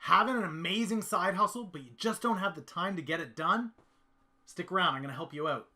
Having an amazing side hustle, but you just don't have the time to get it done? Stick around, I'm going to help you out.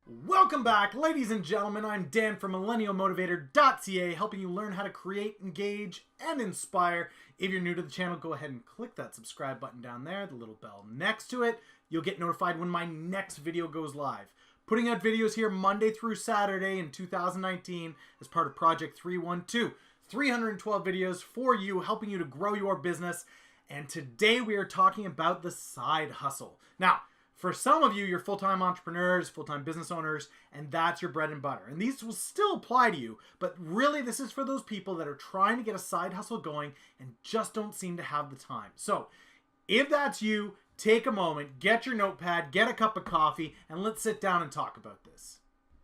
Welcome back, ladies and gentlemen. I'm Dan from MillennialMotivator.ca, helping you learn how to create, engage, and inspire. If you're new to the channel, go ahead and click that subscribe button down there, the little bell next to it. You'll get notified when my next video goes live. Putting out videos here Monday through Saturday in 2019 as part of Project 312. 312 videos for you, helping you to grow your business. And today we are talking about the side hustle. Now, for some of you, you're full-time entrepreneurs, full-time business owners, and that's your bread and butter. And these will still apply to you, but really this is for those people that are trying to get a side hustle going and just don't seem to have the time. So if that's you, take a moment, get your notepad, get a cup of coffee, and let's sit down and talk about this.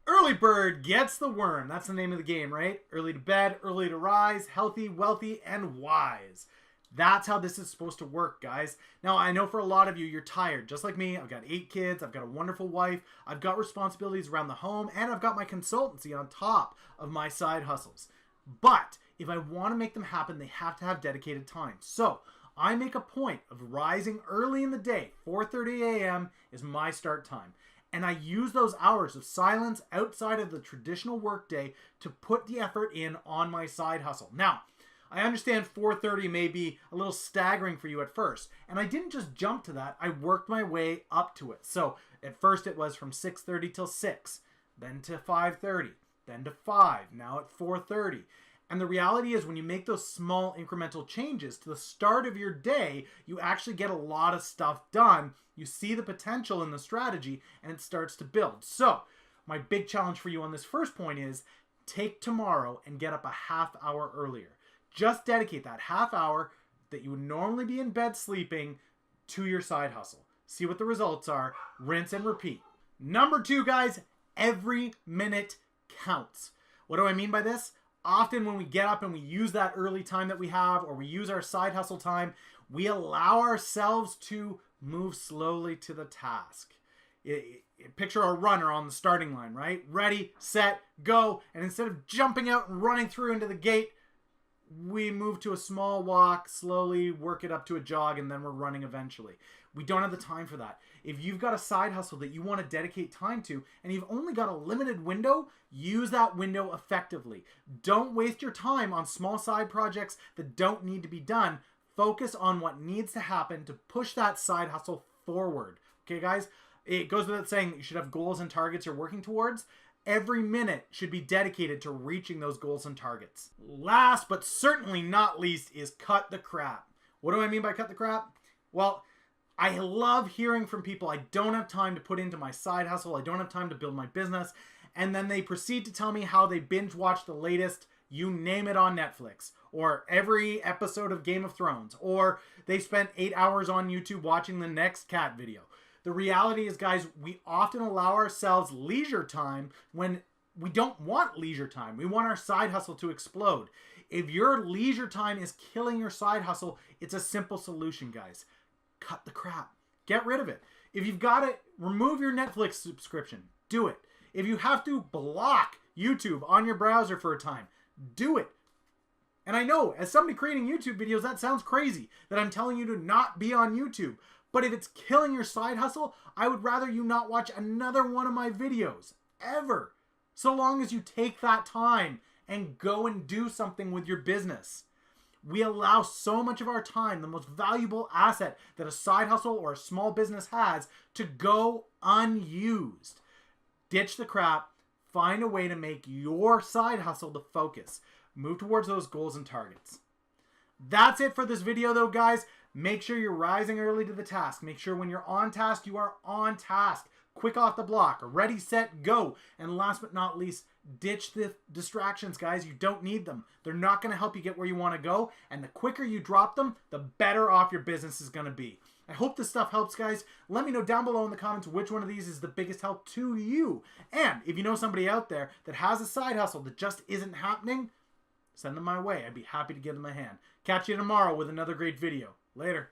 Early bird gets the worm. That's the name of the game, right? Early to bed, early to rise, healthy, wealthy, and wise. That's how this is supposed to work, guys. Now, I know for a lot of you, you're tired. Just like me, I've got 8 kids, I've got a wonderful wife, I've got responsibilities around the home, and I've got my consultancy on top of my side hustles. But if I want to make them happen, they have to have dedicated time. So I make a point of rising early in the day. 4:30 a.m. is my start time. And I use those hours of silence outside of the traditional workday to put the effort in on my side hustle. Now, I understand 4:30 may be a little staggering for you at first. And I didn't just jump to that. I worked my way up to it. So at first it was from 6:30 till 6, then to 5:30, then to 5, now at 4:30. And the reality is when you make those small incremental changes to the start of your day, you actually get a lot of stuff done. You see the potential in the strategy and it starts to build. So my big challenge for you on this first point is take tomorrow and get up a half hour earlier. Just dedicate that half hour that you would normally be in bed sleeping to your side hustle. See what the results are. Rinse and repeat. Number 2, guys, every minute counts. What do I mean by this? Often when we get up and we use that early time that we have, or we use our side hustle time, we allow ourselves to move slowly to the task. Picture a runner on the starting line, right? Ready, set, go. And instead of jumping out and running through into the gate, we move to a small walk, slowly work it up to a jog, and then we're running eventually. We don't have the time for that. If you've got a side hustle that you want to dedicate time to, and you've only got a limited window, use that window effectively. Don't waste your time on small side projects that don't need to be done. Focus on what needs to happen to push that side hustle forward. Okay, guys? It goes without saying that you should have goals and targets you're working towards. Every minute should be dedicated to reaching those goals and targets. Last but certainly not least is cut the crap. What do I mean by cut the crap? Well, I love hearing from people I don't have time to put into my side hustle. I don't have time to build my business. And then they proceed to tell me how they binge watch the latest, you name it, on Netflix, or every episode of Game of Thrones, or they spent 8 hours on YouTube watching the next cat video. The reality is, guys, we often allow ourselves leisure time when we don't want leisure time. We want our side hustle to explode. If your leisure time is killing your side hustle, it's a simple solution, guys. Cut the crap. Get rid of it. If you've got it, remove your Netflix subscription. Do it. If you have to, block YouTube on your browser for a time. Do it. And I know, as somebody creating YouTube videos, that sounds crazy, that I'm telling you to not be on YouTube. But if it's killing your side hustle, I would rather you not watch another one of my videos, ever. So long as you take that time and go and do something with your business. We allow so much of our time, the most valuable asset that a side hustle or a small business has, to go unused. Ditch the crap. Find a way to make your side hustle the focus. Move towards those goals and targets. That's it for this video though, guys. Make sure you're rising early to the task. Make sure when you're on task, you are on task. Quick off the block. Ready, set, go. And last but not least, ditch the distractions, guys. You don't need them. They're not going to help you get where you want to go. And the quicker you drop them, the better off your business is going to be. I hope this stuff helps, guys. Let me know down below in the comments which one of these is the biggest help to you. And if you know somebody out there that has a side hustle that just isn't happening, send them my way. I'd be happy to give them a hand. Catch you tomorrow with another great video. Later.